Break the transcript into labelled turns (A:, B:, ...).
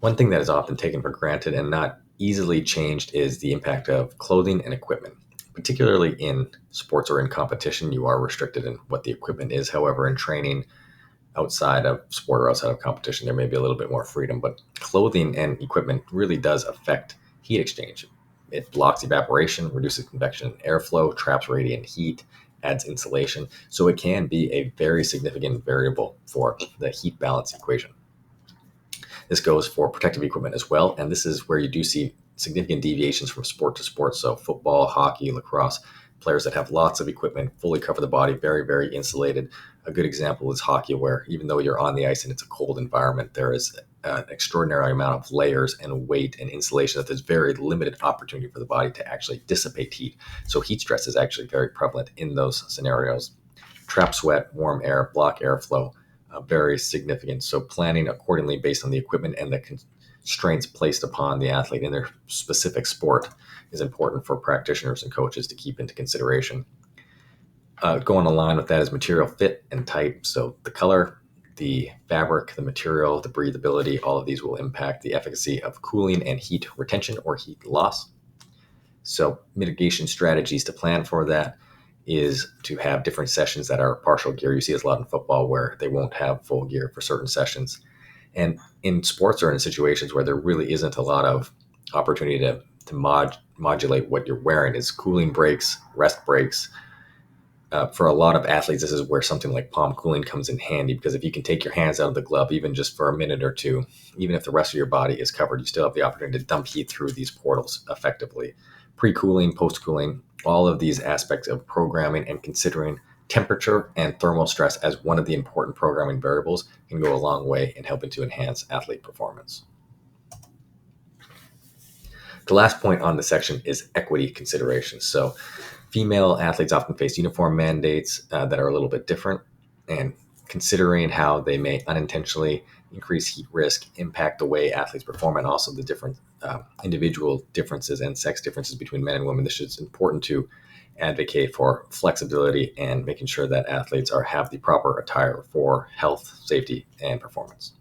A: One thing that is often taken for granted and not easily changed is the impact of clothing and equipment. Particularly in sports or in competition, you are restricted in what the equipment is. However, in training outside of sport or outside of competition, there may be a little bit more freedom. But clothing and equipment really does affect heat exchange. It blocks evaporation, reduces convection and airflow, traps radiant heat, adds insulation. So it can be a very significant variable for the heat balance equation. This goes for protective equipment as well, and this is where you do see significant deviations from sport to sport. So football, hockey, lacrosse, players that have lots of equipment, fully cover the body, very, very insulated. A good example is hockey, where even though you're on the ice and it's a cold environment, there is an extraordinary amount of layers and weight and insulation that there's very limited opportunity for the body to actually dissipate heat. So heat stress is actually very prevalent in those scenarios. Trap sweat, warm air, block airflow, very significant. So planning accordingly based on the equipment and the constraints placed upon the athlete in their specific sport is important for practitioners and coaches to keep into consideration. Going along with that is material fit and type. So the color, the fabric, the material, the breathability, all of these will impact the efficacy of cooling and heat retention or heat loss. So mitigation strategies to plan for that is to have different sessions that are partial gear. You see this a lot in football where they won't have full gear for certain sessions. And in sports or in situations where there really isn't a lot of opportunity to modulate what you're wearing is cooling breaks, rest breaks. For a lot of athletes, this is where something like palm cooling comes in handy, because if you can take your hands out of the glove, even just for a minute or two, even if the rest of your body is covered, you still have the opportunity to dump heat through these portals effectively. Pre-cooling, post-cooling, all of these aspects of programming and considering temperature and thermal stress as one of the important programming variables can go a long way in helping to enhance athlete performance. The last point on the section is equity considerations. So female athletes often face uniform mandates that are a little bit different, and considering how they may unintentionally increase heat risk, impact the way athletes perform, and also the different individual differences and sex differences between men and women. This is important to advocate for flexibility and making sure that athletes have the proper attire for health, safety, and performance.